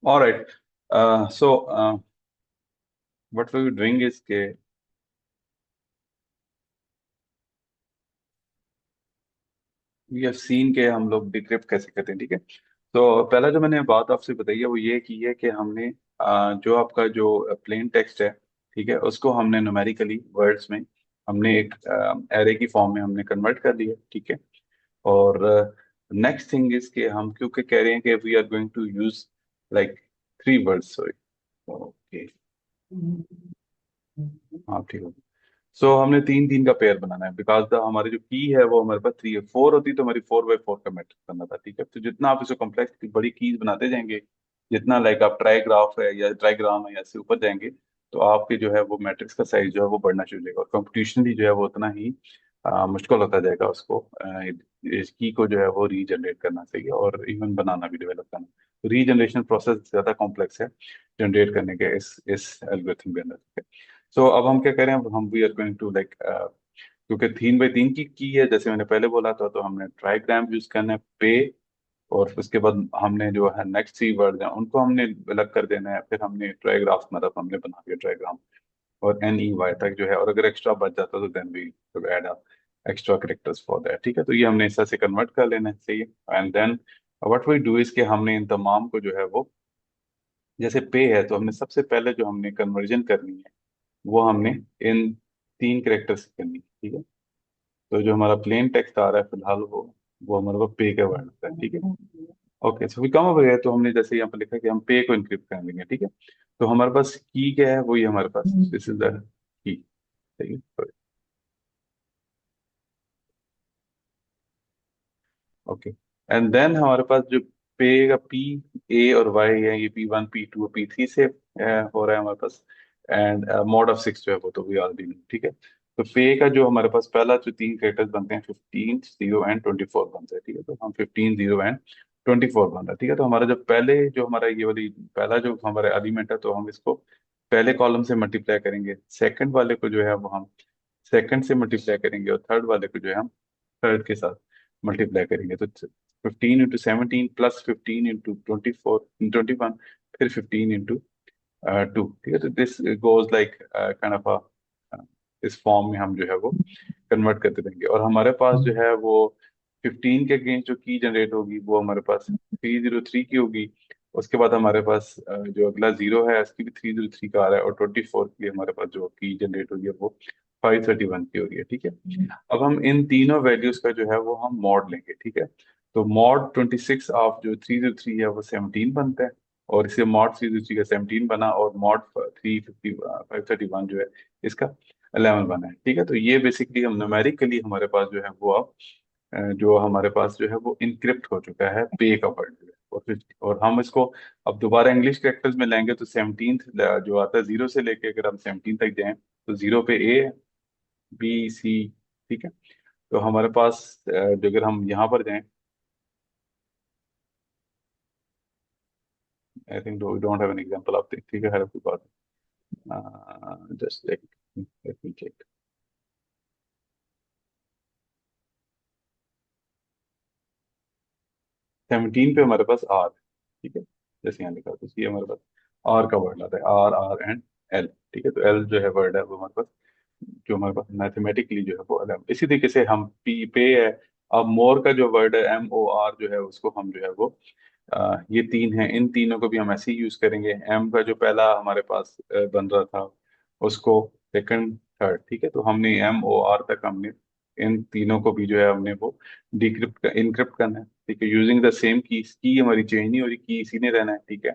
All right. So what we were doing is के we have seen के हम लोग डिक्रिप्ट कैसे करते हैं, ठीक है। तो पहला जो मैंने बात आपसे बताई है वो ये की है कि हमने जो आपका जो प्लेन टेक्स्ट है, ठीक है, उसको हमने न्यूमेरिकली वर्ड्स में हमने एक एरे की फॉर्म में हमने कन्वर्ट कर दिया, ठीक है। और नेक्स्ट थिंग इज कि हम क्योंकि कह रहे हैं कि we are going to use like three words, sorry. Okay, हाँ ठीक है। सो हमने तीन तीन का पेयर बनाना है बिकॉज द हमारी जो की है वो हमारे पास थ्री है। फोर होती तो हमारी 4x4 का मैट्रिक्स करना था, ठीक है। तो जितना आप इसको कॉम्प्लेक्स बड़ी कीज बनाते जाएंगे, जितना लाइक आप ट्राईग्राफ है या ट्राईग्राम है या इससे ऊपर जाएंगे, तो आपके जो है वो मैट्रिक्स का साइज जो है वो बढ़ना शुरू हो जाएगा और कंप्यूटेशनली जो है वो उतना ही मुश्किल होता जाएगा उसको इस की को जो है वो रीजनरेट करना चाहिए और इवन बनाना भी, डेवलप करना। तो रीजनरेशन प्रोसेस ज्यादा कॉम्प्लेक्स है जनरेट करने के इस एल्गोरिथम के अंदर। सो अब हम क्या करें, अब हम we are going to like क्योंकि 3x3 की है जैसे मैंने पहले बोला था, तो हमने ट्राईग्राम यूज करना है पे। और उसके बाद हमने जो है नेक्स्ट थ्री वर्ड हैं उनको हमने अलग कर देना है, फिर हमने ट्राईग्राफ मतलब हमने बना दिया ट्राईग्राम और NEY तक जो है। और अगर एक्स्ट्रा बच जाता तो then we add extra characters for that, ठीक है। तो ये हमने इस तरह से कन्वर्ट कर लेना चाहिए। And then what we do is के हमने इन तमाम को जो है वो, जैसे पे है तो हमने सबसे पहले जो हमने कन्वर्जन करनी है वो हमने इन तीन करेक्टर्स से करनी है, ठीक है। तो जो हमारा प्लेन टेक्स्ट आ रहा है फिलहाल वो हमारे पास पे का वर्ड होता है, ठीक है। Okay, so we come over है, तो हमने जैसे यहाँ पर लिखा कि हम पे को इनक्रिप्ट कर देंगे, ठीक है। तो हमारे पास की क्या है, वही हमारे पास दिस इज द की, ठीक है। ओके, एंड देन हमारे पास जो पे का पी ए और वाई है, ये P1 P2 P3 से हो रहा है हमारे पास। एंड मॉड ऑफ सिक्स जो है वो तो वी ऑलरेडी नो, ठीक है। तो पे का जो हमारे पास पहला जो तीन कैरेक्टर्स बनते हैं 15 0 एंड 24 बनते हैं, ठीक है। तो हम 15 0 एंड 24 बन रहा है, ठीक है। तो हमारा जो पहले जो हमारा ये वाली पहला जो हमारा एलिमेंट है तो हम इसको पहले कॉलम से मल्टीप्लाई करेंगे, सेकंड वाले को जो है वो हम सेकंड से मल्टीप्लाई करेंगे और थर्ड वाले को जो है हम थर्ड के साथ मल्टीप्लाई करेंगे। तो 15 × 17 प्लस 15 × 24 21, फिर 15 × 2, ठीक है। तो this goes like kind of इस फॉर्म में हम जो है वो कन्वर्ट करते रहेंगे। और हमारे पास जो है वो 15 के अगेंस्ट जो की जनरेट होगी वो हमारे पास 303 की होगी। उसके बाद हमारे पास जो अगला जीरो है इसकी भी 303 का आ रहा है और 24 के लिए हमारे पास जो की जनरेट होगी वो 531 की हो रही है, ठीक है। अब हम इन तीनों वैल्यूज का जो है वो हम मॉड लेंगे, ठीक है। तो मॉड 26 ऑफ जो 303 है वो 17 बनता है, और इसे मॉड 303 का 17 बना और मॉड 531 जो है इसका 11 बना है, ठीक है। तो ये बेसिकली हम न्यूमेरिकली हमारे पास जो है वो अब जो हमारे पास जो है वो इनक्रिप्ट हो चुका है पे का वर्ड जो है। और हम इसको अब दोबारा इंग्लिश कैरेक्टर्स में लेंगे तो 17 जो आता है जीरो से लेके अगर हम 17 तक जाएं तो जीरो पे ए है, B C, ठीक है। तो हमारे पास जो अगर हम यहाँ पर जाएं, I think don't have an example of this, ठीक है, हर कोई बात। Just let me check. 17 पे हमारे पास आर, ठीक है। जैसे यहाँ लिखा तो ये हमारे पास आर का वर्ड आता है, R R एंड L, ठीक है। तो एल जो है वर्ड है वो हमारे पास जो हमारे पास मैथमेटिकली जो है वो अलग। इसी तरीके से हम पी पे है। अब मोर का जो वर्ड है MOR जो है उसको हम जो है वो ये तीन है, इन तीनों को भी हम ऐसे ही यूज करेंगे। एम का जो पहला हमारे पास बन रहा था उसको सेकंड थर्ड, ठीक है। तो हमने MOR तक हमने इन तीनों को भी जो है हमने वो डिक्रिप्ट इनक्रिप्ट करना है, ठीक है, यूजिंग द सेम की हमारी चेंज नहीं हो रही, की इसी ने रहना है, ठीक है।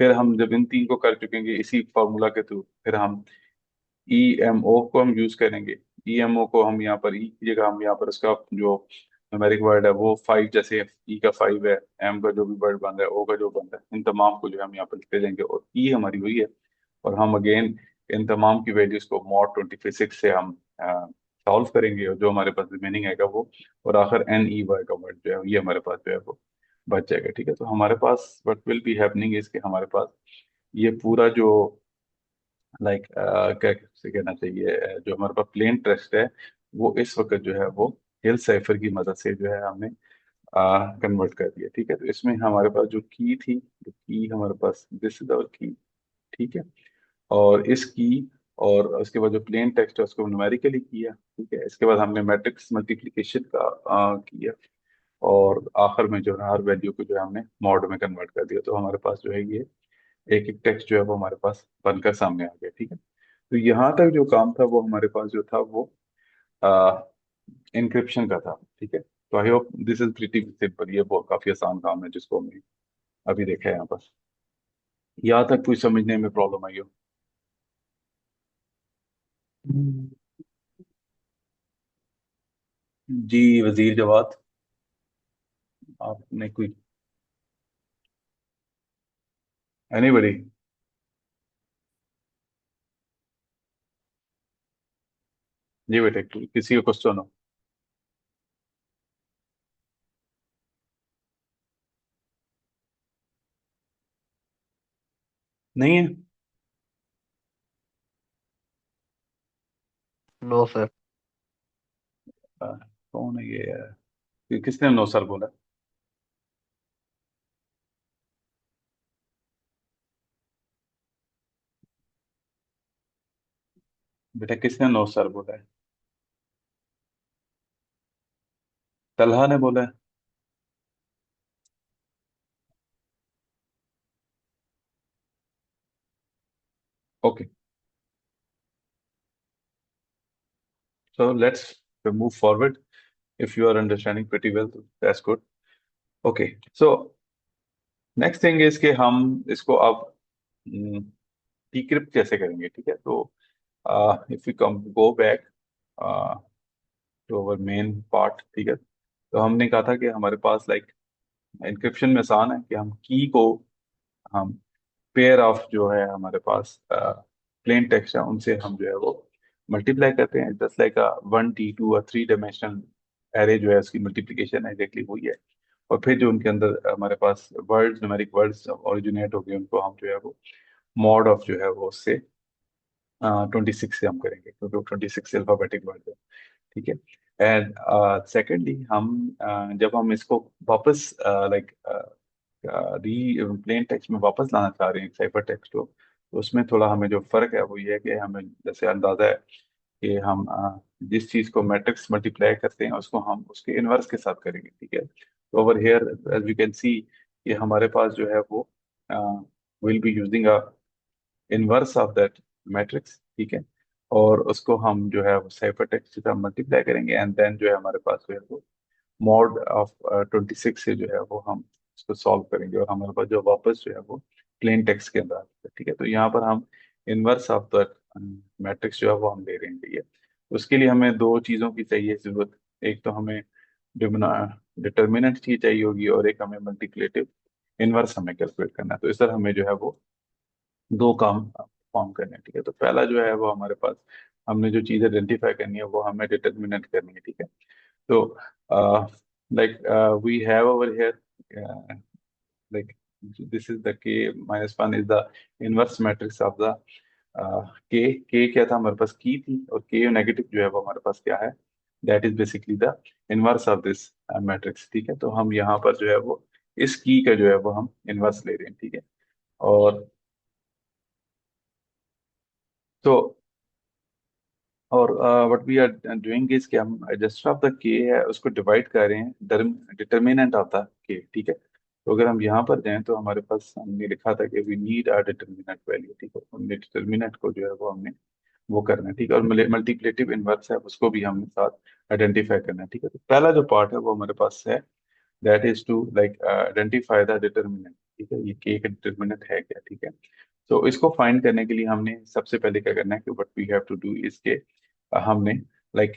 फिर हम जब इन तीन को कर चुकेंगे इसी फॉर्मूला के थ्रू, फिर हम EMO को हम यूज करेंगे। EMO को हम यहाँ पर की जगह हम यहाँ पर उसका जो न्यूमेरिक वर्ड है वो 5, जैसे ई का 5 है, एम का जो भी वर्ड बन रहा है, ओ का जो बन रहा है, इन तमाम को जो है हम यहाँ पर लिखते जाएंगे और ई हमारी हुई है। और हम अगेन इन तमाम की वैल्यूज को मॉड 26 से हम सॉल्व करेंगे और जो हमारे पास रिमेनिंग आएगा वो, और आखिर NEY का वर्ड जो है ये हमारे पास जो है वो बच जाएगा, ठीक है। तो हमारे पास what will be happening is कि हमारे पास ये पूरा जो लाइक क्या से कहना चाहिए जो हमारे पास प्लेन टेक्स्ट है वो इस वक्त जो है वो हिल साइफर की मदद से जो है हमने कन्वर्ट कर दिया। ठीक है, तो इसमें हमारे पास जो की थी, जो की हमारे पास, दिस इज आवर की। ठीक है, और इस की और उसके बाद जो प्लेन टेक्स्ट है उसको न्यूमेरिकली किया। ठीक है, इसके बाद हमने मैट्रिक्स मल्टीप्लिकेशन का किया, और आखिर में जो है हर वैल्यू को जो है हमने मॉड में कन्वर्ट कर दिया। तो हमारे पास जो है ये एक एक टेक्स्ट जो है वो हमारे पास बनकर सामने आ गया। ठीक है, तो यहाँ तक जो काम था वो हमारे पास जो था वो इंक्रिप्शन का था। ठीक है, तो I hope this is pretty simple. ये बहुत काफी आसान काम है जिसको हमने अभी देखा है यहाँ पर। यहाँ तक कुछ समझने में प्रॉब्लम आई हो? हम्म। जी वजीर जवाद, आपने कोई, एनीबडी? जी बेटे, किसी का क्वेश्चन हो? नहीं है? No sir. कौन है ये? किसने नो सर बोला? बेटा किसने नो सर बोला है? तलहा ने बोला है। Okay, so let's move forward. If you are understanding pretty well, that's good. Okay, so next thing is कि हम इसको अब डिक्रिप्ट कैसे करेंगे। ठीक है, तो if you come go back to our main part. ठीक है, तो हमने कहा था कि हमारे पास लाइक एन्क्रिप्शन में आसान है कि हम की को, हम पेयर ऑफ जो है हमारे पास प्लेन टेक्स्ट है उनसे हम जो है वो मल्टीप्लाई करते हैं, जस्ट लाइक अ 1T2 और 3 डायमेंशनल एरे जो है उसकी मल्टीप्लिकेशन एग्जैक्टली हुई है। और फिर जो उनके अंदर हमारे पास वर्ड्स, न्यूमेरिक वर्ड्स ओरिजिनेट हो गए, उनको हम जो है वो मॉड ऑफ जो है वो उससे 26 से हम करेंगे, क्योंकि 26 अल्फाबेटिक वर्ड है। ठीक है, एंड सेकेंडली हम जब हम इसको वापस लाइक री प्लेन टेक्स्ट में वापस लाना चाह रहे हैं साइफर टेक्स्ट को, तो उसमें थोड़ा हमें जो फर्क है वो ये है कि हमें जैसे अंदाजा है कि हम जिस चीज को मैट्रिक्स मल्टीप्लाई करते हैं उसको हम उसके इनवर्स के साथ करेंगे। ठीक है, तो over here as we can see कि हमारे पास जो है वो will be using a inverse of that matrix. ठीक है, और उसको हम जो है साइफर टेक्स्ट के साथ मल्टीप्लाई करेंगे, एंड देन जो है हमारे पास जो है वो मॉड ऑफ 26 से जो है वो हम इसको सॉल्व करेंगे, और हमारे पास जो वापस जो है वो प्लेन टेक्स्ट के अंदर आ जाएगा। ठीक है, तो यहाँ पर हम इनवर्स ऑफ द मैट्रिक्स जो है वो हम ले रहे हैं। ठीक है, उसके लिए हमें दो चीज़ों की चाहिए जरूरत। एक तो हमें डिटर्मिनेंट की चाहिए होगी, और एक हमें मल्टीप्लेटिव इनवर्स हमें कैलकुलेट करना है। तो इस तरह हमें जो है वो दो काम परफॉर्म करने हैं। ठीक है, तो पहला जो है वो हमारे पास हमने जो चीज़ आइडेंटिफाई करनी है वो हमें डिटर्मिनेंट करनी है। ठीक है, so like we have over here like this is the k minus 1 is the inverse matrix of the k। k क्या था हमारे पास? की थी, और k नेगेटिव जो है वो हमारे पास क्या है? That is basically the inverse of this matrix. ठीक है, तो हम यहाँ पर जो है वो इस की का जो है वो हम इनवर्स ले रहे हैं। ठीक है, और तो और what we are doing is कि हम रजिस्टर ऑफ द के है उसको डिवाइड कर रहे हैं डिटर्मिनेंट ऑफ द के। ठीक है, तो अगर हम यहाँ पर जाएं तो हमारे पास हमने लिखा था कि we need a determinant value. ठीक है, हमने डिटर्मिनेंट को जो है वो हमने वो करना है। ठीक है, और मल्टीप्लेटिव इनवर्स है उसको भी हमने साथ आइडेंटिफाई करना है। ठीक है, तो पहला जो पार्ट है वो हमारे पास है, that is to like identify the determinant. ठीक है, ये के का डिटर्मिनेंट है क्या? ठीक है, तो इसको फाइंड करने के लिए हमने सबसे पहले क्या करना है कि what we have to do is के हमने लाइक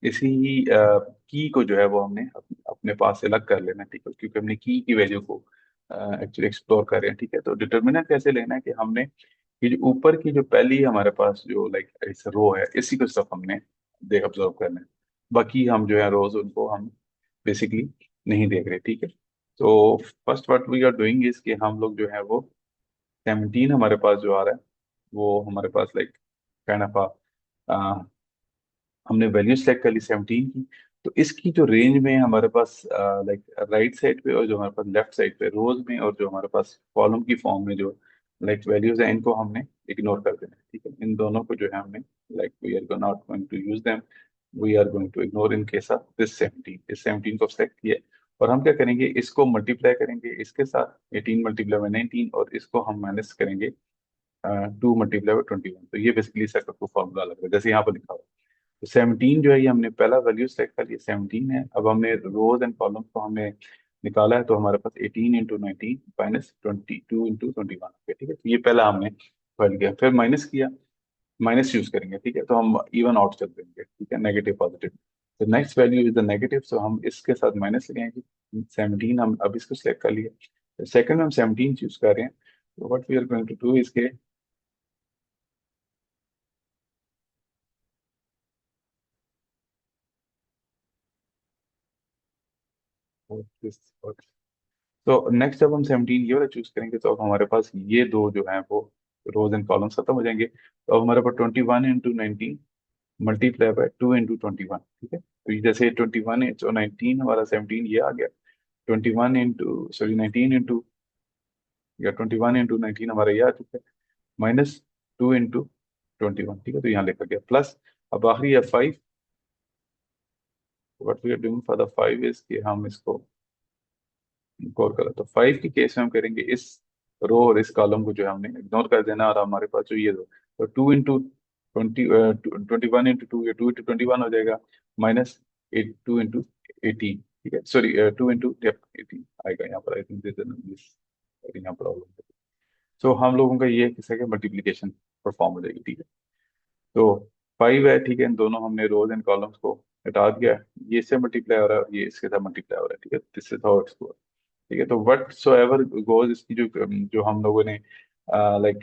इसी की को जो है वो हमने अपने पास से अलग कर लेना है। ठीक है, क्योंकि हमने की वैल्यू को एक्चुअली एक्सप्लोर कर रहे हैं। ठीक है, तो डिटर्मिनेंट कैसे लेना है कि हमने ये जो ऊपर की जो पहली हमारे पास जो लाइक इस रो है इसी को सिर्फ हमने देख ऑब्जर्व करना है। बाकी हम जो है रोज उनको हम बेसिकली नहीं देख रहे। ठीक है, तो first what we are doing is कि हम लोग जो है वो 17 हमारे पास जो आ रहा है वो हमारे पास लाइक काइंड ऑफ हमने वैल्यू सेलेक्ट कर ली 17 की। तो इसकी जो रेंज में हमारे पास लाइक राइट साइड पे और जो हमारे पास लेफ्ट साइड पे रोज में और जो हमारे पास कॉलम की फॉर्म में जो लाइक वैल्यूज है इनको हमने इग्नोर कर देना है, ठीक है। इन दोनों को जो है हमने like we are not going to use them, we are going to ignore in case of this 17। इस 17 को सेलेक्ट किया और हम क्या करेंगे, इसको मल्टीप्लाई करेंगे इसके साथ 18 मल्टीप्लाई बाय 19 और इसको हम माइनस करेंगे 2 मल्टीप्लाई बाय 21। तो ये बेसिकली इसका फॉर्मूला लग रहा है जैसे यहाँ पर लिखा हुआ है। तो 17 जो है ये हमने पहला वैल्यू सेलेक्ट कर लिया, 17 है। अब हमने रोज एंड कॉलम्स को हमने निकाला है तो हमारे पास 18 इंटू 19 माइनस 22 इंटू 21, ठीक है। तो ये पहला हमने फाइल किया, फिर माइनस किया, माइनस यूज करेंगे, ठीक है। तो हम इवन आउट कर देंगे, ठीक है, नेगेटिव पॉजिटिव। तो next value is the negative, so हम इसके साथ माइनस लगाएंगे। 17 हम अब इसको सिलेक्ट कर लिया, सेकंड में हम 17 चूज कर रहे हैं। तो what we are going to do इसके तो नेक्स्ट जब हम 17 ये वाला चूज करेंगे तो अब हमारे पास ये दो जो है वो रोज एंड कॉलम्स खत्म हो जाएंगे। तो अब हमारे पास 21 इंटू 19 मल्टीप्लाई बाय 2 इंटू 21, ठीक है। तो ये जैसे 21 है तो 19 हमारा 17 ये आ गया, 21 इंटू सॉरी 19 इंटू या 21 इंटू 19 हमारा ये आ चुका है, माइनस 2 इंटू 21, ठीक है। तो यहाँ लिखा गया प्लस, अब आखिरी है 5। What we are doing for the 5 is कि हम इसको गौर करें तो 5 की केस में हम करेंगे इस रो और इस कॉलम को जो है हमने इग्नोर कर देना और हमारे पास जो ये दो, तो 2 इंटू 21 इंटू 2 या 2 इंटू 21 हो जाएगा, माइनस 2 इंटू 18, ठीक है। सॉरी 2 इंटू 18 आएगा यहाँ पर, आई थिंक दिस यहाँ प्रॉब्लम है। सो हम लोगों का ये किसी का मल्टीप्लीकेशन परफॉर्म हो जाएगी, ठीक है। तो 5 है, ठीक है। इन दोनों हमने रोज एंड कॉलम्स को हटा दिया, ये इससे मल्टीप्लाई हो रहा है और ये इसके साथ मल्टीप्लाई हो रहा है, ठीक है। दिस इज हाउ इट्स, ठीक है। तो वट सो एवर गोज इसकी जो जो हम लोगों ने लाइक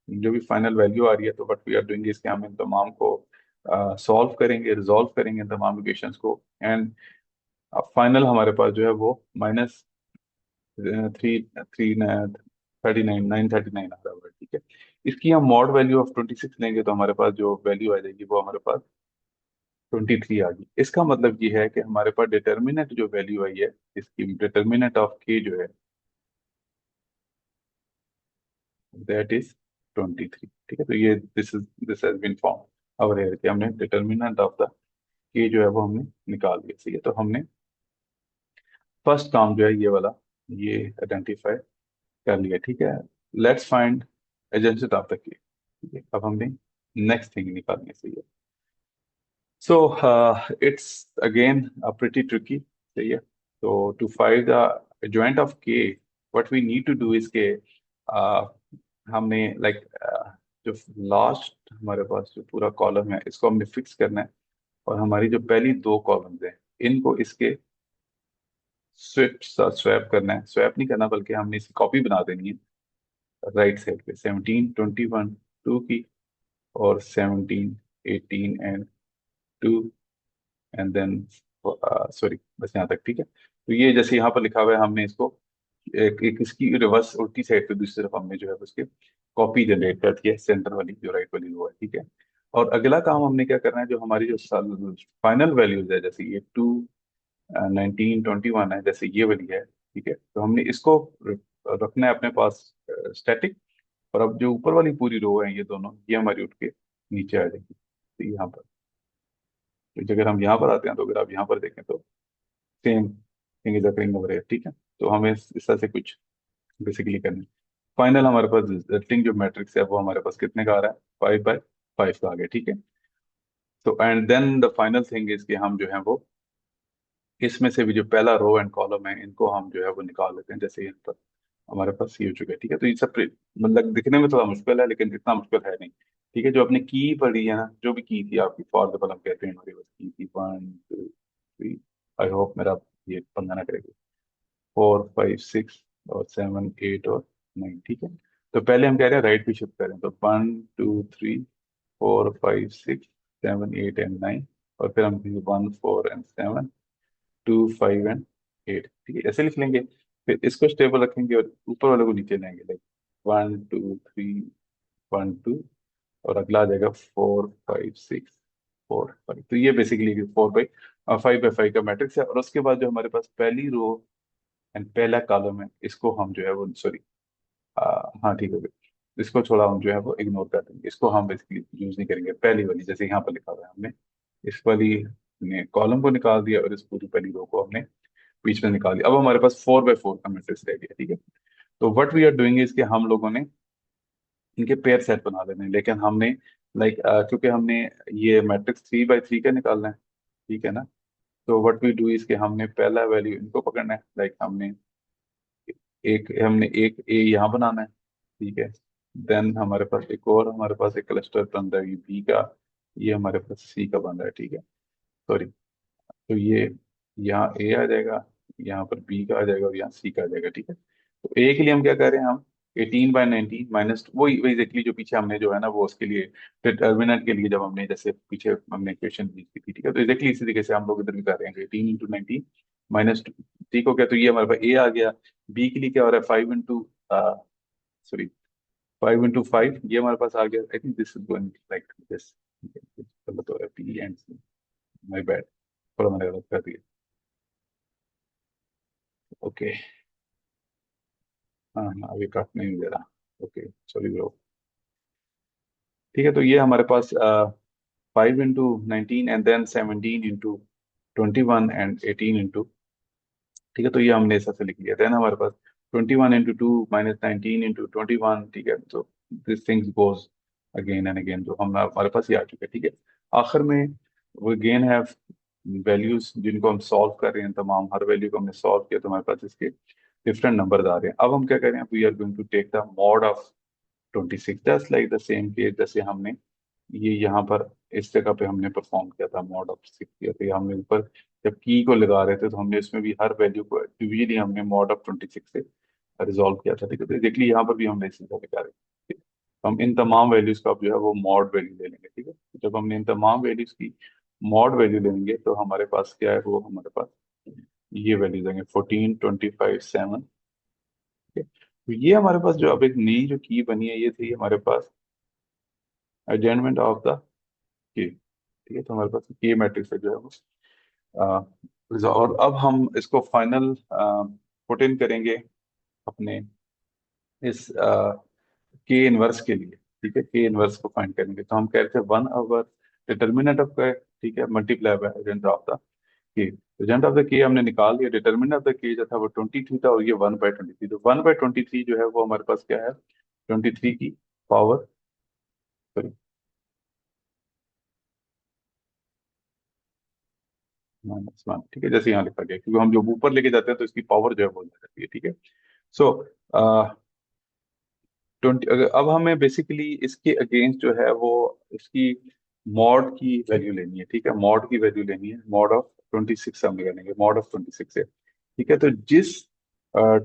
जो भी फाइनल वैल्यू आ रही है, तो वट वी आर डूइंग इसके हम इन तमाम को सॉल्व करेंगे, रिजॉल्व करेंगे इन तमाम इक्वेशंस को, एंड फाइनल हमारे पास जो है वो माइनस 939 आ रहा है, ठीक है। इसकी हम मॉड वैल्यू ऑफ 26 लेंगे तो हमारे पास जो वैल्यू आ जाएगी वो हमारे पास 23 आ गई। इसका मतलब ये है कि हमारे पास डिटर्मिनेंट जो वैल्यू आई है, इसकी डिटर्मिनेंट ऑफ के जो है दैट इज 23, ठीक है। तो ये this has been found our here कि हमने डिटर्मिनेंट ऑफ द के जो है वो हमने निकाल दिया, ठीक है। तो हमने फर्स्ट काम जो है ये वाला ये आइडेंटिफाई कर लिया, ठीक है। लेट्स फाइंड एजेंसिट ऑफ द के, ठीक है। अब हमने नेक्स्ट थिंग निकालनी है, सही है। So it's again pretty tricky, सही है। तो to find the joint of के, what we need to do is के हमने लाइक जो लास्ट हमारे पास जो पूरा कॉलम है इसको हमने फिक्स करना है, और हमारी जो पहली दो कॉलम्स हैं इनको इसके स्वैप करना है, स्वैप नहीं करना बल्कि हमने इसकी कॉपी बना देनी है। राइट साइड पे 17 21 2 की, और 17 18 एंड 2, एंड देन सॉरी बस यहाँ तक, ठीक है। तो ये जैसे यहाँ पर लिखा हुआ है हमने इसको एक इसकी रिवर्स उल्टी साइड पे दूसरी तरफ हमने जो है उसके कॉपी जनरेट कर दिया है, सेंटर वाली जो राइट वाली रो है, ठीक है। और अगला काम हमने क्या करना है, जो हमारी जो फाइनल वैल्यूज है जैसे ये 2 19 21 है, जैसे ये वाली है, ठीक है। तो हमने इसको रखना है अपने पास स्टैटिक, और अब जो ऊपर वाली पूरी रो है ये दोनों ये हमारी उठ के नीचे आ जाएगी, तो यहाँ पर। तो अगर हम यहाँ पर आते हैं तो अगर आप यहाँ पर देखें तो same thing is occurring over here, ठीक है। तो हमें इस तरह से कुछ बेसिकली करना है। फाइनल हमारे पास रिजल्टिंग जो मैट्रिक्स है वो हमारे पास कितने का आ रहा है, 5 बाय 5 का आ गया, ठीक है। तो and then the final thing is कि हम जो है वो इसमें से भी जो पहला रो एंड कॉलम है इनको हम जो है वो निकाल लेते हैं, जैसे यहाँ पर हमारे पास ये हो चुका है, ठीक है। तो ये सब मतलब दिखने में थोड़ा मुश्किल है लेकिन इतना मुश्किल है नहीं, ठीक है। जो आपने की पढ़ी है ना, जो भी की थी आपकी, फॉर एग्जाम्पल हम कहते हैं हमारी बस की थी 1 2 3, आई होप मेरा ये पंगा ना करेगा, 4 5 6 और 7 8 और 9, ठीक है। तो पहले हम कह रहे हैं राइट पे शिफ्ट करें, तो 1 2 3 4 5 6 7 8 एंड 9, और फिर हम 1 4 एंड 7 2 5 एंड 8, ठीक है, ऐसे लिख लेंगे। फिर इसको स्टेबल रखेंगे और ऊपर वाले को नीचे लाएंगे, लाइक 1 2 3 1 2, और अगला आ जाएगा 4 5 6 4 तो ये बेसिकली 4/5 का मैट्रिक्स है। और उसके बाद जो हमारे पास पहली रो एंड पहला कॉलम है, इसको हम जो है वो सॉरी, हाँ ठीक है, इसको थोड़ा हम जो है वो इग्नोर कर देंगे, इसको हम बेसिकली यूज नहीं करेंगे। पहली वाली जैसे यहाँ पर लिखा हुआ है हमने, इस वाली ने कॉलम को निकाल दिया और इस पूरी पहली रो को हमने बीच में निकाल दिया। अब हमारे पास 4/4 का मैट्रिक्स रह गया, ठीक है। तो what we are doing is कि हम लोगों ने इनके पेयर सेट बना देने हैं, लेकिन हमने लाइक क्योंकि हमने ये मैट्रिक्स 3/3 का निकालना है, ठीक है ना। तो व्हाट वी डू इज कि हमने पहला वैल्यू इनको पकड़ना है, लाइक हमने एक ए यहाँ बनाना है, ठीक है। देन हमारे पास एक और हमारे पास एक क्लस्टर बन रहा है बी का, ये हमारे पास सी का बन रहा है, ठीक है। सॉरी, तो ये यहाँ ए आ जाएगा, यहाँ पर बी का आ जाएगा और यहाँ सी का आ जाएगा, ठीक है। तो ए के लिए हम क्या कर रहे हैं, हम 18/19 माइनस वही वही एग्जैक्टली जो पीछे हमने जो है ना वो उसके लिए डिटर्मिनेंट के लिए जब हमने जैसे पीछे हमने इक्वेशन दी थी, ठीक है। तो एग्जैक्टली इसी तरीके से हम लोग इधर भी कर रहे हैं, 18 × 19 माइनस, ठीक हो गया। तो ये हमारे पास ए आ गया। बी के लिए क्या हो रहा है, 5 into 5, ये हमारे पास आ गया। I think this is going like this, गलत हो रहा है, P and C, my bad, थोड़ा मैंने गलत कर दिया। ओके, हाँ हाँ, अभी कट नहीं दे रहा। Okay, sorry bro. ठीक है, तो ये हमारे पास 5 × 19 एंड देन 17 × 21 एंड 18 ठीक है। तो ये हमने ऐसा से लिख लिया। देन हमारे पास 21 × 2 माइनस 19 × 21, ठीक है। तो this things goes again and again, जो हम हमारे पास ये आ चुके हैं, ठीक है। आखिर में वो अगेन हैव वैल्यूज जिनको हम सॉल्व कर रहे हैं, तमाम हर वैल्यू को हमने सॉल्व किया, तो हमारे पास इसके डिफरेंट नंबर आ रहे हैं। अब हम क्या करें, we are going to take the mod of 26, just like the same case जैसे हमने ये यहाँ पर इस जगह पे हमने परफॉर्म किया था, मॉड ऑफ 6 किया था। हमने ऊपर जब की को लगा रहे थे तो हमने इसमें भी हर वैल्यू को इंडिविजुअली हमने मॉड ऑफ 26 से रिजॉल्व किया था, ठीक है। तो एग्जैक्टली यहाँ पर भी हम इसी तरह लगा रहे हैं, ठीक है? हम इन तमाम वैल्यूज का अब जो है वो मॉड वैल्यू ले लेंगे, ठीक है। तो जब हमने इन तमाम वैल्यूज की मॉड वैल्यू लेंगे तो हमारे पास क्या है, वो हमारे पास ये वैल्यूज आएंगे 14, 25, 7, ठीक है। तो ये हमारे पास जो अब एक नई जो की बनी है, ये थी हमारे पास अरेंजमेंट ऑफ द के, ठीक है। तो हमारे पास के मैट्रिक्स है जो है वो और अब हम इसको फाइनल पुट इन करेंगे अपने इस के इनवर्स के लिए, ठीक है। के इनवर्स को फाइंड करेंगे तो हम कह रहे थे 1/, डिटर्मिनेंट ऑफ का, ठीक है, multiply by agent of the के। एजेंट ऑफ द के हमने निकाल लिया, डिटर्मिनेंट ऑफ द के जो था वो 23 था और ये 1/23। तो 1/23 जो है वो हमारे पास क्या है, 23 की पावर, सॉरी -1, ठीक है, जैसे यहाँ लिखा गया, क्योंकि हम जब ऊपर लेके जाते हैं तो इसकी पावर जो है वो बढ़ जाती है, ठीक है। सो 20, अब हमें बेसिकली इसके अगेंस्ट जो है वो इसकी मॉड की वैल्यू लेनी है, ठीक है। मॉड की वैल्यू लेनी है, मॉड ऑफ 26 हम निकालेंगे, मॉड ऑफ 26 है, ठीक है। तो जिस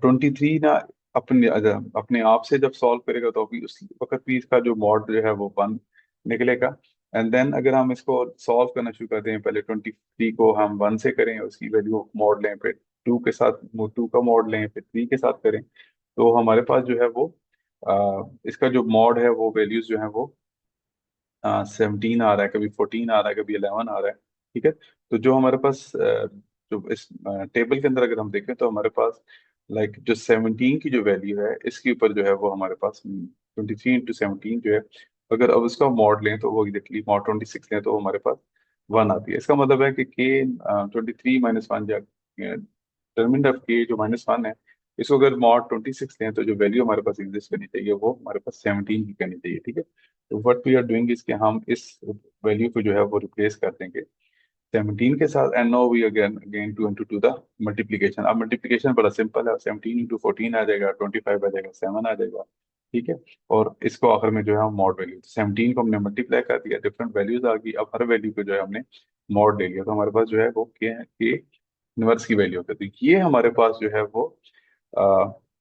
23 ना अपने अपने आप से जब सॉल्व करेगा तो अभी उस वक्त भी इसका जो मॉड जो है वो 1 निकलेगा। एंड देन अगर हम इसको सॉल्व करना शुरू कर दें, पहले 23 को हम 1 से करें, उसकी वैल्यू मॉड लें, फिर 2 के साथ 2 का मॉड लें, फिर 3 के साथ करें, तो हमारे पास जो है वो इसका जो मॉड है वो वैल्यूज जो है वो 17 आ रहा है, कभी 14 आ रहा है, कभी 11 आ रहा है, ठीक है। तो जो हमारे पास जो इस टेबल के अंदर अगर हम देखें तो हमारे पास लाइक जो 17 की जो वैल्यू है इसके ऊपर जो है वो हमारे पास 23 × 17 जो है, अगर अब उसका मॉड लें तो वो एग्जैक्टली मॉड 26 लें तो वो हमारे पास 1 आती है। इसका मतलब है कि के 23 - 1 या डिटरमिनेंट ऑफ के जो -1 है, इसको अगर मॉड 26 लें तो जो वैल्यू हमारे पास एग्जिस्ट करनी चाहिए वो हमारे पास 17 की करनी चाहिए, ठीक है। तो what we are doing is कि हम इस वैल्यू को जो है वो रिप्लेस कर देंगे 17 के साथ। And now we again again to into to the multiplication. अब मल्टीप्लिकेशन बड़ा सिंपल है, 17 × 14 आ जाएगा, 25 आ जाएगा, 7 आ जाएगा, ठीक है। और इसको आखिर में जो है हम मॉड वैल्यू 17 को हमने मल्टीप्लाई कर दिया, डिफरेंट वैल्यूज आ गई। अब हर वैल्यू को जो है हमने मॉड ले लिया, तो हमारे पास जो है वो के इनवर्स की वैल्यू होती है। तो ये हमारे पास जो है वो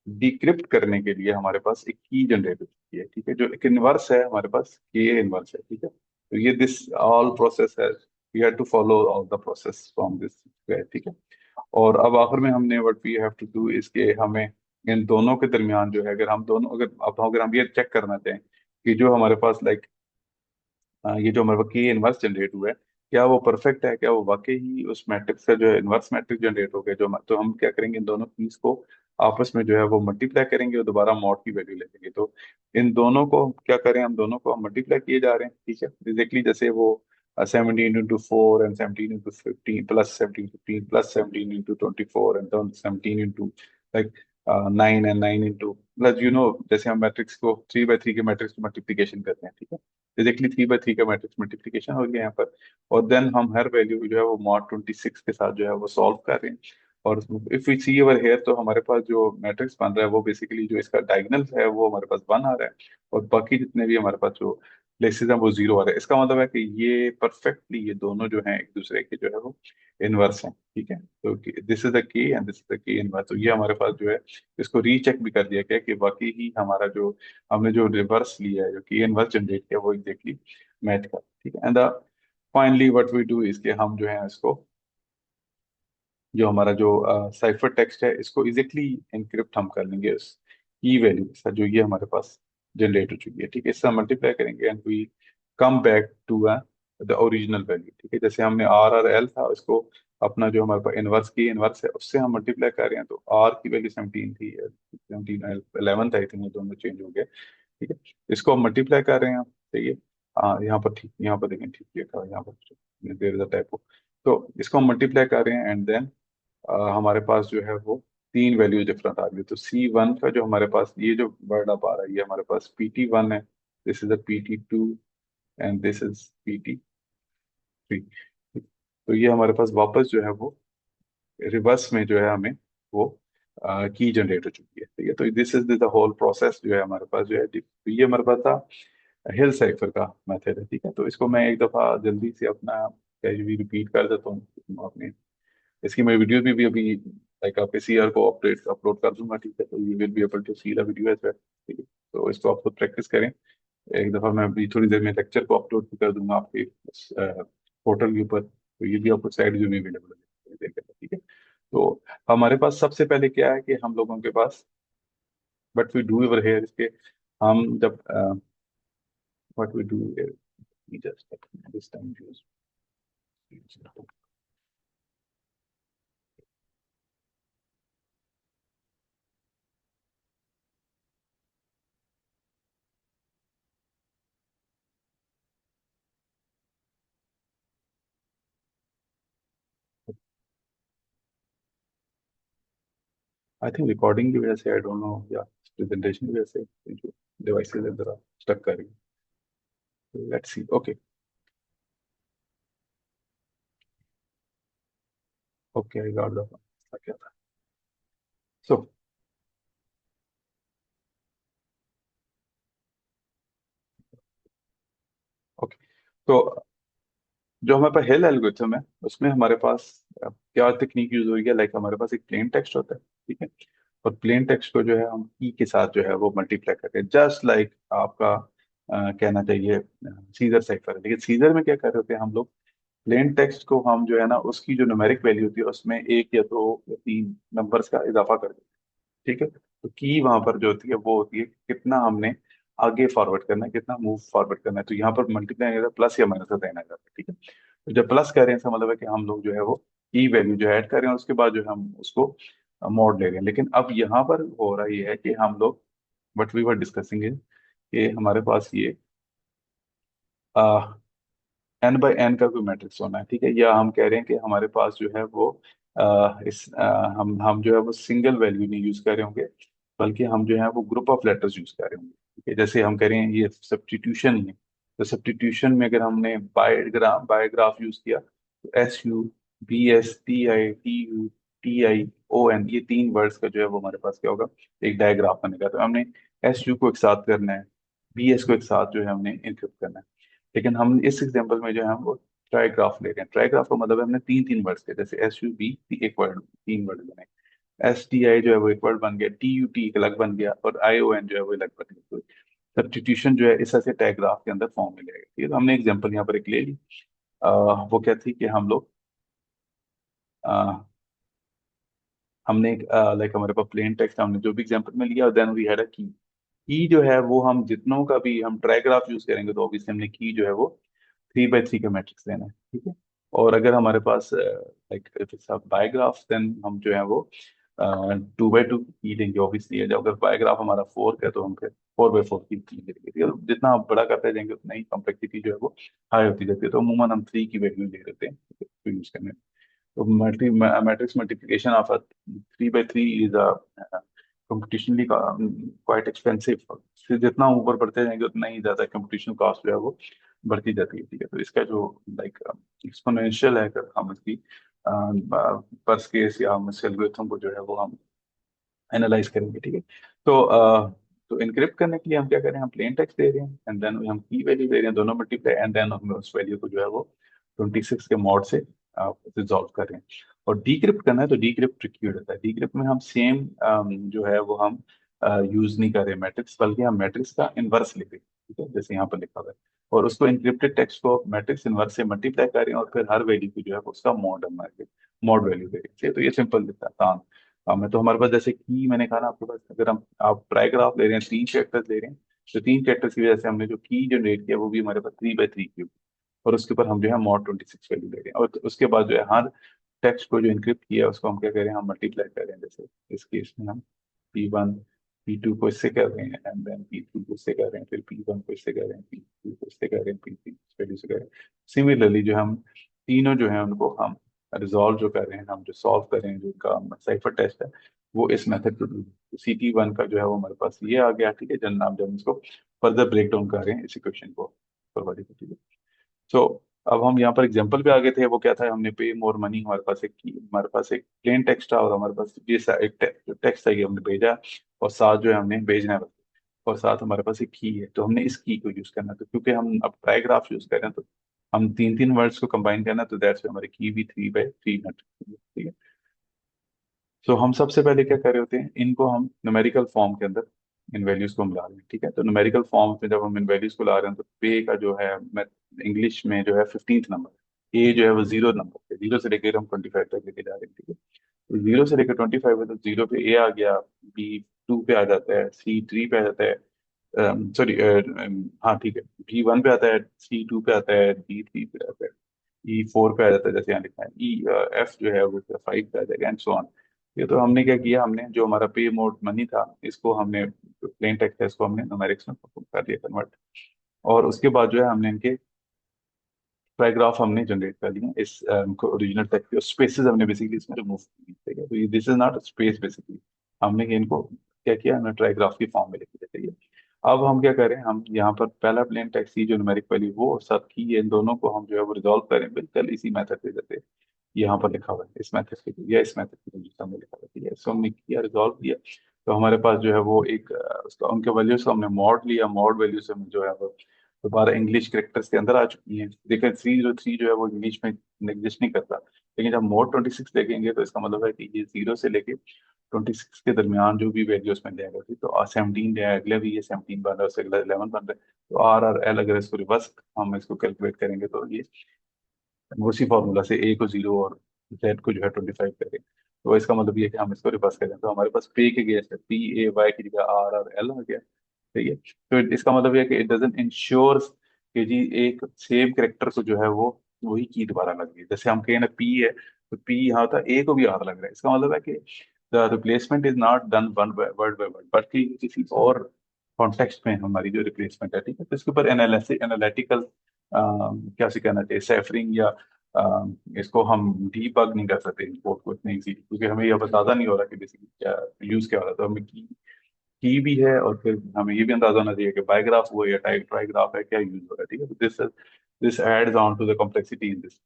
डिक्रिप्ट करने के लिए हमारे पास एक की जनरेट होती है, ठीक है, जो एक इनवर्स है हमारे पास, के इनवर्स है, ठीक है। तो ये दिस ऑल प्रोसेस है, we have to follow all the process from this, ठीक है। और अब आखिर में हमने what we have to do इसके हमें इन दोनों के दरमियान जो है, अगर हम दोनों अगर हम ये चेक करना चाहें कि जो हमारे पास लाइक ये जो हमारे पास के इनवर्स जनरेट हुआ है, क्या वो परफेक्ट है, क्या वो वाकई ही उस मैट्रिक्स का जो है इनवर्स मैट्रिक्स जनरेट हो गया, जो तो हम क्या करेंगे, इन दोनों कीज को आपस में जो है वो मल्टीप्लाई करेंगे और दोबारा मॉड की वैल्यू ले लेंगे। तो इन दोनों को क्या करें, हम दोनों को हम मल्टीप्लाई किए जा रहे हैं, ठीक है। एग्जैक्टली जैसे वो 17 into 4 and 17 into 15 plus 17 15 plus 17 into 24 and 17 into like 9 and 9 into plus जैसे हम मैट्रिक्स को 3 by 3 के मैट्रिक्स को मल्टीप्लीकेशन करते हैं, ठीक है। एग्जैक्टली 3 by 3 का मैट्रिक्स मल्टीप्लीकेशन हो गया यहाँ पर। और देन हम हर वैल्यू जो है वो मॉड 26 के साथ जो है वो सॉल्व कर रहे हैं। और if we see over here, तो हमारे पास जो मैट्रिक्स बन रहा है वो बेसिकली जो इसका डायगोनल है वो हमारे पास 1 आ रहा है, और बाकी जितने भी हमारे पास जो प्लेसेस हैं वो 0 आ रहे हैं। इसका मतलब है कि ये परफेक्टली ये दोनों जो हैं एक दूसरे के जो है वो इनवर्स हैं, ठीक है। तो दिस इज द के एंड दिस इज द के इनवर्स। तो ये हमारे पास जो है इसको रीचेक भी कर दिया गया कि वाकई ही हमारा जो हमने जो रिवर्स लिया है, जो के इनवर्स जनरेट किया, वो एग्जैक्टली मैच कर, ठीक है। And finally what we do is कि हम जो है इसको, जो हमारा जो साइफर टेक्स्ट है, इसको इजिकली इनक्रिप्ट हम कर लेंगे उस की वैल्यू के साथ जो ये हमारे पास जनरेट हो चुकी है, ठीक है। इससे हम मल्टीप्लाई करेंगे and we come back to the original value, ठीक है। जैसे हमने आर और एल था, इसको अपना जो हमारे पास इनवर्स की इनवर्स है उससे हम मल्टीप्लाई कर रहे हैं, तो आर की वैल्यू 17 थी, 17 11 था, आई थिंक, ये दोनों चेंज हो गए, ठीक है। इसको हम मल्टीप्लाई कर रहे हैं, सही है। हाँ, यहाँ पर ठीक, यहाँ पर देखें, ठीक लिखा है यहाँ पर, देयर इज अ टाइपो। तो इसको हम मल्टीप्लाई कर रहे हैं एंड देन हमारे पास जो है वो तीन वैल्यू डिफरेंट आ गई। तो C1 का जो हमारे पास ये जो वर्ड अब आ रहा है, ये हमारे पास PT1 है, this is a PT2 and this is PT3। तो ये हमारे पास वापस जो है वो रिवर्स में जो है हमें वो की जनरेट हो चुकी है, ठीक है। तो this is the whole process जो है हमारे पास जो है, तो ये हमारे पास था हिल साइफर का मेथड है, ठीक है। तो इसको मैं एक दफा जल्दी से अपना भी रिपीट कर देता हूँ अपने, इसकी मैं वीडियो भी अभी लाइक आपके सीआर को अपडेट अपलोड कर दूंगा, ठीक है। तो you will be able to see the video as well, ठीक है। तो इसको आप खुद प्रैक्टिस करें। एक दफा मैं अभी थोड़ी देर में लेक्चर को अपलोड भी कर दूंगा आपके पोर्टल के ऊपर, तो ये भी आपको साइड जो भी अवेलेबल है देखें, ठीक है। तो हमारे पास सबसे पहले क्या है कि हम लोगों के पास but we do over here इसके, हम जब what we do just this time use, I think recording की वजह से, आई डोंट नो, या प्रेजेंटेशन की वजह से ये जो डिवाइसेस है जरा स्टक कर रही है। Let's see, okay. Okay, I got the क्या था। सो ओके, तो जो हमारे पास हेल एल्गोरिथम है उसमें हमारे पास क्या टेक्निक यूज हुई है, लाइक हमारे पास एक प्लेन टेक्स्ट होता है, ठीक है। और प्लेन टेक्स्ट को जो है हम की के साथ जो है वो मल्टीप्लाई करते हैं, जस्ट लाइक आपका कहना चाहिए सीजर साइफर है। लेकिन सीजर में क्या कर रहे थे हम लोग, प्लेन टेक्स्ट को हम जो है ना उसकी जो न्यूमेरिक वैल्यू होती है उसमें एक या दो या तीन नंबर्स का इजाफा कर देते हैं, ठीक है। तो की वहां पर जो होती है वो होती है कि कितना हमने आगे फॉरवर्ड करना है, कितना मूव फॉरवर्ड करना है। तो यहाँ पर मल्टीप्लाई प्लस या माइनस का देना जाता है, ठीक है। तो जब प्लस कर रहे हैं इसका मतलब है कि हम लोग जो है वो की वैल्यू जो ऐड कर रहे हैं, उसके बाद जो है हम उसको मोड ले रहे हैं। लेकिन अब यहाँ पर हो रहा ये है कि हम लोग वट वी वर डिस्कसिंग है कि हमारे पास ये एन बाई एन का कोई मैट्रिक्स होना है, ठीक है। या हम कह रहे हैं कि हमारे पास जो है वो हम जो है वो सिंगल वैल्यू नहीं यूज कर रहे होंगे, बल्कि हम जो है वो ग्रुप ऑफ लेटर्स यूज कर रहे होंगे, ठीक है। जैसे हम कह रहे हैं ये सब्स्टिट्यूशन ही है, तो सब्स्टिट्यूशन में अगर हमने बायोग्राफ यूज किया, तो SUBSTITUTION, ये तीन वर्ड्स का जो है वो हमारे पास क्या होगा, एक डायग्राफ बनेगा। तो हमने SU को एक साथ करना है, BS को एक साथ जो है हमने इनक्रिप्ट करना है। लेकिन हम इस एग्जांपल में जो है हम वो ट्राईग्राफ ले रहे हैं। ट्राईग्राफ का मतलब है हमने तीन तीन वर्ड्स के, जैसे SUB एक वर्ड, तीन वर्ड बने, STI जो है वो एक वर्ड बन गया, TUT एक अलग बन गया, और ION जो है वो अलग बन गया। तो सब्स्टिट्यूशन जो है इस तरह से टैग्राफ के अंदर फॉर्म में लेगा, ठीक है। तो हमने एग्जांपल यहाँ पर एक ले ली। वो क्या थी कि हम लोग हमने लाइक हमारे पास प्लेन टेक्स्ट, हमने जो भी एग्जांपल में लिया, देन वी हैड अ की जो है वो हम जितनों का भी हम ट्राईग्राफ यूज करेंगे, तो ऑब्वियसली हमने की जो है वो 3 by 3 का मैट्रिक्स लेना है, ठीक है। और अगर हमारे पास लाइक बायोग्राफ, देन हम जो है वो 2 by 2 की लेंगे ऑब्वियसली है। जब अगर बायोग्राफ हमारा 4 का है तो हम फिर 4 by 4 की लेंगे, ठीक है। जितना आप बड़ा करते जाएंगे उतना ही कॉम्प्लेक्सिटी जो है वो हाई होती जाती है, तो अमूमन हम 3 की वैल्यू ले लेते हैं यूज करने में। तो matrix multiplication of 3 by 3 is computationally quite expensive. फिर जितना ऊपर बढ़ते जाएंगे उतना ही ज्यादा कंप्यूटेशन कॉस्ट जो है वो बढ़ती जाती है, ठीक है। तो इसका जो लाइक एक्सपोनेंशियल है, अगर हम इसकी पर्स केस या हम इस एल्गोरिथम को जो है वो हम एनालाइज करेंगे, ठीक है। तो तो इनक्रिप्ट करने के लिए हम क्या करें, हम प्लेन टेक्स्ट दे रहे हैं एंड देन हम की वैल्यू दे रहे हैं, दोनों मल्टीप्लाई, एंड देन हम उस वैल्यू को जो है वो 26 के मॉड से रिजॉल्व कर रहे हैं। और डीक्रिप्ट करना है तो डीक्रिप्ट ट्रिकी हो जाता है। डीक्रिप्ट में हम सेम जो है वो हम यूज नहीं कर रहे मैट्रिक्स, बल्कि हम मैट्रिक्स का इनवर्स लिख रहे हैं, ठीक है, जैसे यहाँ पर लिखा हुआ है। और उसको इंक्रिप्टेड टेक्स्ट को मैट्रिक्स इनवर्स से मल्टीप्लाई कर रहे हैं और फिर हर वैल्यू को जो है उसका मॉड हम मॉड वैल्यू दे रहे हैं। तो ये सिंपल दिखता है, आसान। मैं तो हमारे पास जैसे की मैंने कहा ना आपके पास, अगर हम आप ट्राईग्राफ ले रहे हैं, 3 कैरेक्टर्स ले रहे हैं, तो 3 कैरेक्टर्स की वजह से हमने जो की जनरेट किया वो भी हमारे पास 3 by 3 क्यूब, और उसके ऊपर हम जो है मॉड 26 वैल्यू ले रहे हैं। और उसके बाद जो है हर टेक्स्ट को जो इंक्रिप्ट किया है उसको हम क्या कर रहे हैं, हम मल्टीप्लाई कर रहे हैं। जैसे इस केस में हम P1 P2 को इससे कर रहे हैं, एंड देन P3 को इससे कर रहे हैं, फिर P1 को इससे कर रहे हैं, P2 को इससे कर रहे हैं, P3 वैल्यू से कर रहे हैं। सिमिलरली जो हम तीनों जो है उनको हम रिजॉल्व जो कर रहे हैं, हम जो सॉल्व कर रहे हैं, जो उनका साइफर टेस्ट है वो इस मेथड को CT1 का जो है वो हमारे पास ये आ गया, ठीक है। जब हम इसको फर्दर ब्रेक डाउन कर रहे हैं इस इक्वेशन को, ठीक है। सो अब हम यहाँ पर एग्जांपल पे आ गए थे, वो क्या था, हमने पे मोर मनी, हमारे पास एक प्लेन टेक्स्ट था और हमारे पास ये एक टेक्स्ट था कि हमने भेजा, और साथ जो है हमने भेजना है बस। और साथ हमारे पास एक की है, तो हमने इस की को यूज करना है। तो क्योंकि हम अब ट्राईग्राफ यूज कर रहे हैं तो हम तीन तीन वर्ड्स को कंबाइन करना है, तो दैट्स हमारी की भी 3 by 3 ठीक है। तो हम सबसे पहले क्या कर रहे होते हैं, इनको हम न्यूमेरिकल फॉर्म के अंदर इन वैल्यूज को हम ला रहे हैं, ठीक है। तो न्यूमेरिकल फॉर्म में जब हम इन वैल्यूज को ला रहे हैं तो पे का जो है, मैं इंग्लिश में जो है 15th नंबर, ए जो है वो 0 नंबर है, 0 से लेकर हम 25 तक लेके जा रहे हैं, ठीक है। तो 0 से लेकर 25 है, तो 0 पे ए आ गया, B2 पे आ जाता है, C3 पे आ जाता है, सॉरी, हाँ ठीक है, B1 पे आता है, C2 पे आता है, D3 पे आता है, E4 पे आ जाता है, जैसे यहाँ लिखा है, F जो है वो 5 पे आ जाएगा, एंड सो ऑन। ये तो हमने क्या किया, हमने जो हमारा पे मोड मनी था इसको हमने, प्लेन टेक्स्ट है इसको हमने न्यूमेरिक्स में कर दिया कन्वर्ट। और उसके बाद जो है हमने इनके पैराग्राफ हमने जनरेट कर लिए इस ओरिजिनल टेक्स्ट के, स्पेसेस हमने बेसिकली इसमें रिमूव की, ठीक है। तो ये this is not space basically, हमने इनको क्या किया, हमने ट्राईग्राफ की फॉर्म में लिख दिया, ठीक है। अब हम क्या करें, हम यहाँ पर पहला प्लेन टेक्स्ट की जो न्यूमेरिक वैल्यू वो और सब की, इन दोनों को हम जो है वो रिजॉल्व करें बिल्कुल इसी मेथड से, जैसे यहाँ पर लिखा हुआ है, इस मेथड के थ्रू या इस मेथड के थ्रू जिसका हमने लिखा हुआ है, ठीक है। इसको हमने किया, रिजॉल्व किया, तो हमारे पास जो है वो एक उसका उनके वैल्यूज को हमने मॉड लिया, मॉड वैल्यू से हम जो है वो दोबारा इंग्लिश करेक्टर्स के अंदर आ चुकी हैं। देखिए 303 जो है वो इंग्लिश में एग्जिस्ट नहीं करता, लेकिन जब मोड 26 देखेंगे तो इसका मतलब है कि ये 0 से लेके 26 के दरमियान जो भी वैल्यू उसमें दिया गया थी, तो 17 है, अगले भी ये 17 बन रहा है, उससे अगला 11 बन रहा है। तो RRL अगर इसको रिवर्स हम इसको कैलकुलेट करेंगे तो ये उसी फॉर्मूला से ए को 0 और जेड को जो है 25 करें, तो इसका मतलब ये है कि हम इसको रिवर्स करें, तो हमारे पास पे के गेस है, PAY की जगह RRL हो गया, ठीक है। तो इसका मतलब ये है कि इट डजंट इंश्योर कि जी एक सेम करेक्टर को जो है वो वही की दोबारा लग गई। जैसे हम कहें ना पी है, तो पी यहाँ था, ए को भी आर लग रहा है, इसका मतलब है कि the replacement is not done one word by word, बल्कि किसी और कॉन्टेक्स्ट में हमारी जो रिप्लेसमेंट है, ठीक है। तो इसके ऊपर एनालिटिकल क्या से कहना चाहिए, सेफरिंग या इसको हम डीबग नहीं कर सकते कोड को इतनी इजीली, क्योंकि हमें यह अंदाजा नहीं हो रहा कि बेसिकली क्या यूज क्या हो रहा है। तो हमें की भी है, और फिर हमें ये भी अंदाजा होना चाहिए कि बायोग्राफ हुआ या टाइप ट्राईग्राफ है, क्या यूज हो रहा है, ठीक है। तो this adds on to the complexity in this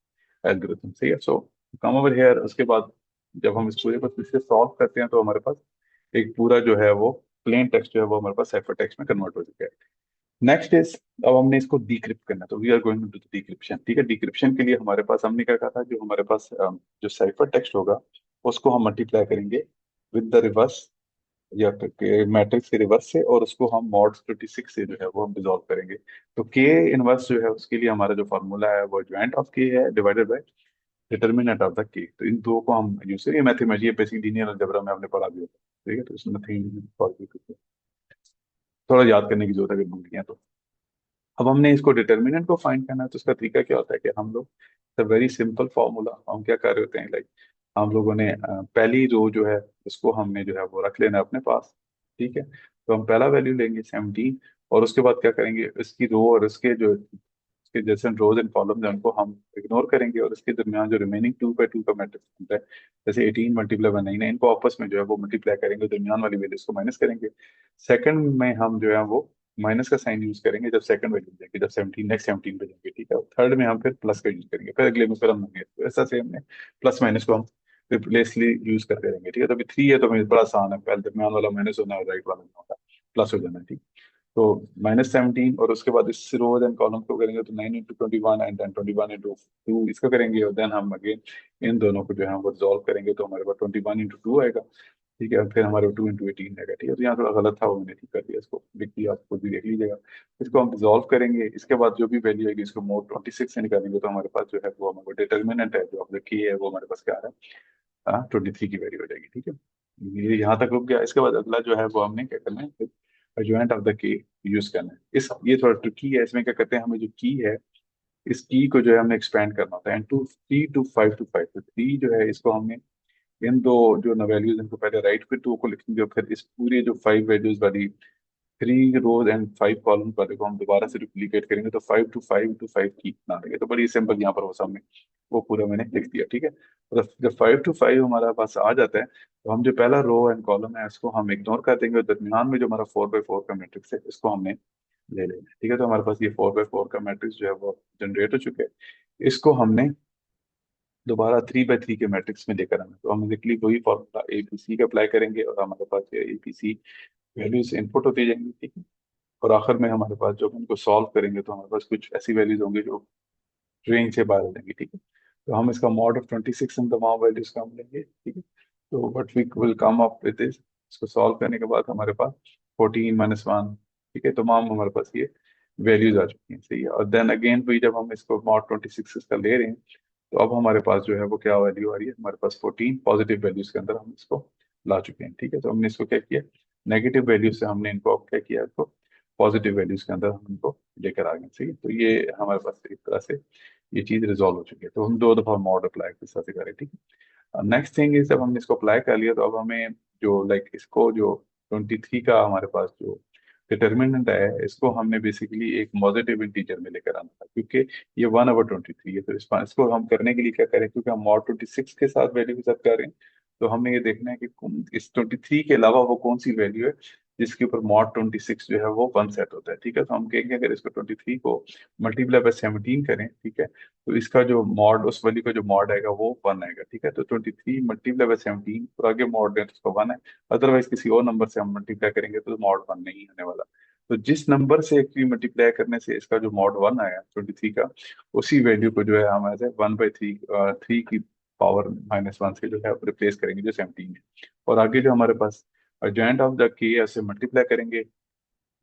algorithm, सही है। सो कम ओवर हियर, उसके बाद जब हम इस पूरे को फिर से सॉल्व करते हैं तो हमारे पास एक पूरा जो है वो प्लेन टेक्स्ट जो है वो हमारे पास साइफर टेक्स्ट में कन्वर्ट हो चुका है। नेक्स्ट इज, अब हमने इसको डिक्रिप्ट करना है, तो we are going to do decryption, ठीक है। डिक्रिप्शन के लिए हमारे पास हमने क्या कहा था, जो हमारे पास जो साइफर टेक्स्ट होगा उसको हम मल्टीप्लाई करेंगे विद द रिवर्स या मैट्रिक्स के रिवर्स से, और उसको हम मॉड 26 से जो है वो हम डिसॉल्व करेंगे। तो के इनवर्स जो है उसके लिए हमारा जो फॉर्मूला है वो ज्वाइंट ऑफ के है divided by determinant of the के। तो इन दो को हम यूज करेंगे, मैथमेटिक्स ये बेसिक लीनियर अलजेब्रा में हमने पढ़ा भी होता है, ठीक है। तो इसमें थोड़ा याद करने की जरूरत है अगर भूल गया तो। अब हमने इसको डिटर्मिनेंट को फाइंड करना है, तो उसका तरीका क्या होता है कि हम लोग वेरी सिंपल फॉर्मूला हम क्या कर रहे होते हैं, लाइक हम लोगों ने पहली रो जो है उसको हमने जो है वो रख लेना है अपने पास। ठीक है, तो हम पहला वैल्यू लेंगे 17, और उसके बाद क्या करेंगे, इसकी रो और इसके जो इसके जैसे रोज एंड कॉलम है उनको हम इग्नोर करेंगे, और इसके दरमियान जो रिमेनिंग 2 बाई 2 का मैट्रिक्स बनता है, जैसे 18 मल्टीप्लाई बाई 9 है, इनको आपस में जो है वो मल्टीप्लाई करेंगे, दरमियान वाली वैल्यूज को माइनस करेंगे। सेकंड में हम जो है वो माइनस का साइन यूज करेंगे जब सेकंड वैल्यू जाएगी, जब 17 नेक्स्ट 17 पे जाएंगे। ठीक है, थर्ड में हम फिर प्लस का यूज करेंगे, फिर अगले में फिर हम माइनस, तो ऐसा से हमने प्लस माइनस को हम रिप्लेसली यूज करते रहेंगे। ठीक है, तो अभी 3 है तो हमें बड़ा आसान है, पहले दरमियान वाला माइनस होना है और राइट वाला नहीं होगा, प्लस हो जाना है। ठीक, तो -17, और उसके बाद इस रोज एंड कॉलम को करेंगे तो 9 × 21 एंड देन 21 × 2 इसका करेंगे, और देन हम अगेन इन दोनों को जो है वो रिजॉल्व करेंगे, तो हमारे पास 21 × 2 आएगा। ठीक है, फिर हमारे 2 × 18 आएगा। ठीक है, तो यहाँ थोड़ा गलत था वो मैंने ठीक कर दिया, इसको देखिए आप खुद भी देख लीजिएगा। इसको हम रिजॉल्व करेंगे, इसके बाद जो भी वैल्यू आएगी इसको मोड 26 से निकालेंगे, तो हमारे पास जो है वो हमारा डिटर्मिनेंट है जो आपने की है वो हमारे पास क्या आ रहा है, 23 की वैल्यू हो जाएगी। ठीक है, ये यहाँ तक रुक गया। इसके बाद अगला जो है वो हमने क्या करना है, adjoint of the key use करना है। इस ये थोड़ा ट्रिकी है, इसमें क्या करते हैं, हमें जो की है इस की को जो है हमने एक्सपेंड करना होता है, एंड टू 3 to 5 to 5, तो 3 जो है इसको हमने इन दो जो ना वैल्यूज इनको पहले राइट पे 2 को लिखेंगे, और फिर इस पूरे जो 5 वैल्यूज वाली 3 रोज एंड 5 कॉलम वाले को हम दोबारा से रिप्लीकेट करेंगे, तो 5 to 5 to 5 की बना देंगे। तो बड़ी सिंपल यहाँ पर वो सामने वो पूरा मैंने लिख दिया। ठीक है, तो जब 5 to 5 हमारा पास आ जाता है, तो हम जो पहला रो एंड कॉलम है इसको हम इग्नोर कर देंगे, और दरमियान में जो हमारा 4 बाई 4 का मैट्रिक्स है इसको हमने ले लेंगे। ठीक है, तो हमारे पास ये 4 बाई 4 का मैट्रिक्स जो है वो जनरेट हो चुके हैं। इसको हमने दोबारा 3 बाई 3 के मैट्रिक्स में लेकर आना, तो हम बेसिकली वही फॉर्मूला एपीसी का अप्लाई करेंगे, और हमारे पास ये एपीसी वैल्यूज इनपुट होती जाएंगी। ठीक है, और आखिर में हमारे पास जब उनको सॉल्व करेंगे तो हमारे पास कुछ ऐसी वैल्यूज होंगी जो रेंज से बाहर हो जाएंगी। ठीक है, तो हम इसका मॉड ऑफ 26 इन तमाम वैल्यूज का हम लेंगे। ठीक है, तो what we will come up with this, इसको सॉल्व करने के बाद हमारे पास 14 - 1। ठीक है, तमाम हमारे पास ये वैल्यूज आ चुकी हैं। सही है, और देन अगेन वही जब हम इसको मॉड 26 इसका ले रहे हैं, तो अब हमारे पास जो है वो क्या वैल्यू आ रही है, हमारे पास 14 पॉजिटिव वैल्यूज के अंदर हम इसको ला चुके हैं। ठीक है, तो हमने इसको क्या किया, नेगेटिव वैल्यू से हमने इनको अब क्या किया, इसको पॉजिटिव वैल्यूज के अंदर हम इनको लेकर आ गए। सही है, तो ये हमारे पास एक तरह से ये चीज रिजॉल्व हो चुकी है, तो हम 2 दफा मॉड अप्लाई किस तरह से करें। ठीक है, नेक्स्ट थिंग इज जब हमने इसको अप्लाई कर लिया, तो अब हमें जो लाइक इसको जो 23 का हमारे पास जो डिटर्मिनेंट है इसको हमने बेसिकली एक पॉजिटिव इंटीजर में लेकर आना था, क्योंकि ये 1/23 है। तो इसको हम करने के लिए क्या करें, क्योंकि हम मॉड 26 के साथ वैल्यू के साथ कर रहे हैं, तो हमने ये देखना है कि इस 23 के अलावा वो कौन सी वैल्यू है जिसके ऊपर मॉड 26 जो है वो 1 सेट होता है। ठीक है, तो हम कहेंगे अगर इसको 23 को मल्टीप्लाई बाय 17 करें, ठीक है, तो इसका जो मॉड उस वैल्यू का जो मॉड आएगा वो 1 आएगा। ठीक है, तो 23 मल्टीप्लाई बाय 17 और आगे मॉड है तो उसका 1 है, अदरवाइज किसी और नंबर से हम मल्टीप्लाई करेंगे तो मॉड 1 नहीं होने वाला। तो जिस नंबर से एक्चुअली मल्टीप्लाई करने से इसका जो मॉड 1 आया 23 का, उसी वैल्यू को जो है हमारे 1/3 3 की पावर -1 से जो है रिप्लेस करेंगे जो 17 है, और आगे जो हमारे पास जॉइंट ऑफ द के से मल्टीप्लाई करेंगे,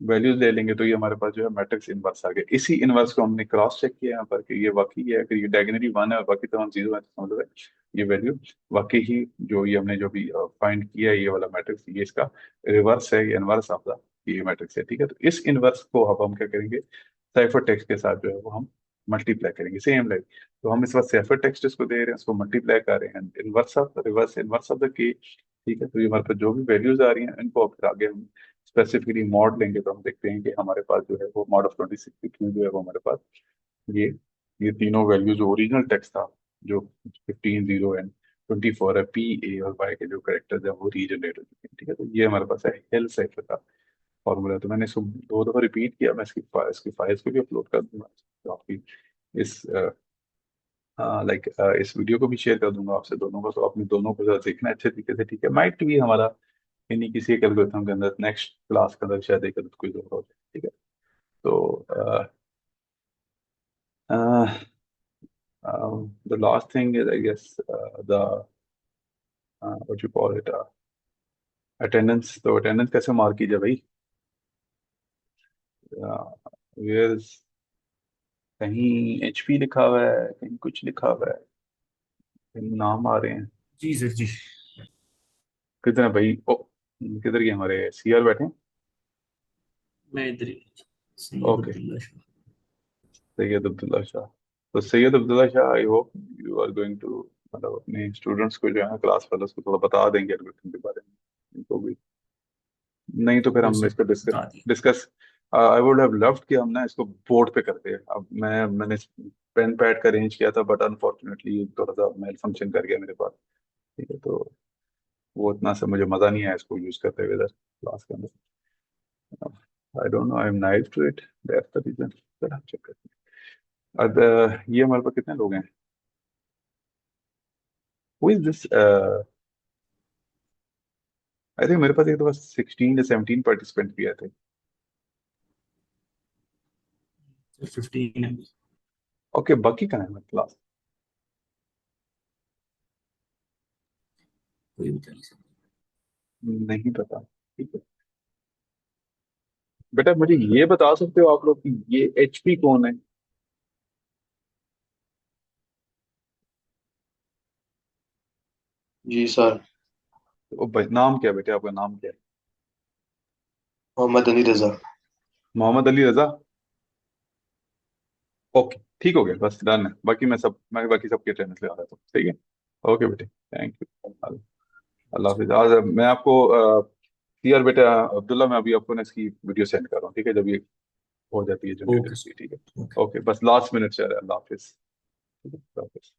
वैल्यूज ले लेंगे, तो ये हमारे पास जो है मैट्रिक्स इनवर्स आ गया। इसी इनवर्स को हमने क्रॉस चेक किया यहाँ पर कि ये वाकई है, अगर ये डायगोनली 1 है और बाकी तमाम 0 है तो मतलब है ये वैल्यू वाकई ही जो ये हमने जो भी फाइंड किया है ये वाला मैट्रिक्स ये इसका रिवर्स है, ये इनवर्स ऑफ द ये मैट्रिक्स है। ठीक है, तो इस इनवर्स को अब हम क्या करेंगे, साइफर टेक्स्ट के साथ जो है वो हम मल्टीप्लाई करेंगे सेम लाइक। तो हम इस बार साइफर टेक्स्ट इसको दे रहे हैं, उसको मल्टीप्लाई कर रहे हैं inverse of reverse inverse of the के। ठीक है, तो ये हमारे पास जो भी वैल्यूज आ रही हैं इनको फिर आगे हम स्पेसिफिकली मॉड लेंगे, तो हम देखते हैं कि हमारे पास जो है वो मॉड ऑफ 26 जो है वो हमारे पास ये ये तीनों वैल्यू जो ओरिजिनल टेक्स्ट था जो 15 0 एंड 24 है, पी ए और वाई के जो करेक्टर्स है वो रीजनरेट हो चुके हैं। ठीक है, तो ये हमारे पास है हेल साइफर का फॉर्मूला। तो मैंने इसको 2 दफा रिपीट किया, मैं इसकी फाइल्स को भी अपलोड कर दूंगा, तो आपकी इस लाइक इस वीडियो को भी शेयर कर दूंगा आपसे दोनों को, तो आपने दोनों को जरा देखना है अच्छे तरीके से। ठीक है, माइट भी हमारा इन्हीं किसी एक एल्गोरिथम के अंदर नेक्स्ट क्लास के अंदर शायद एक कोई जरूरत हो जाए। ठीक है, तो the last thing is I guess the what you call it attendance। तो अटेंडेंस कैसे मार्क कीजिए भाई, वेयर कहीं एचपी लिखा हुआ है, कहीं कुछ लिखा हुआ है, कहीं नाम आ रहे हैं, जी सर जी। कितने भाई ओ किधर गए हमारे सीआर बैठे हैं। मैं इधर ही। सैयद ओके, अब्दुल्ला शाह। सैयद अब्दुल्ला शाह। तो Syed Abdullah Shah, I hope you are going to, मतलब अपने स्टूडेंट्स को जो है क्लास वालों को थोड़ा बता देंगे एल्गोरिथम के बारे में, इनको भी। नहीं तो फिर बिल्कुल हम सर, इस पर डिस्कस बता दिए। Discuss I would have loved कि हम ना इसको बोर्ड पे करते हैं। अब मैंने पेन पैड का अरेंज किया था, बट अनफॉर्चुनेटली थोड़ा सा मेल फंक्शन कर गया मेरे पास। ठीक है, तो वो इतना सा मुझे मजा नहीं आया इसको यूज करते हुए इधर क्लास के अंदर। I don't know, I am naive to it, that's the reason. चलो चेक करते हैं। अब ये हमारे पास कितने लोग हैं? Who is this? I think मेरे पास एक तो बस 16 या 17 पार्टिसिपेंट भी आए थे। 15 है। ओके, बाकी कहाँ है मेरे क्लास? कोई बता नहीं सकता। नहीं पता। ठीक है बेटा, मुझे ये बता सकते हो आप लोग कि ये एचपी कौन है? जी सर। नाम क्या है बेटे, आपका नाम क्या है? मोहम्मद अली रजा। मोहम्मद अली रजा। ओके, ठीक हो गया, बस डन है। बाकी मैं बाकी सबके अटेंडेंस लगा देता हूँ, ठीक है। ओके बेटे, थैंक यू। अल्लाह हाफिज। आज मैं आपको यार बेटा अब्दुल्ला, मैं अभी आपको ना इसकी वीडियो सेंड कर रहा हूँ, ठीक है, जब ये हो जाती है जनरेट ओके होती है, ठीक है। Sir, okay. ओके, बस लास्ट मिनट से, अल्लाह हाफिज। ठीक है, अल्लाह हाफिज।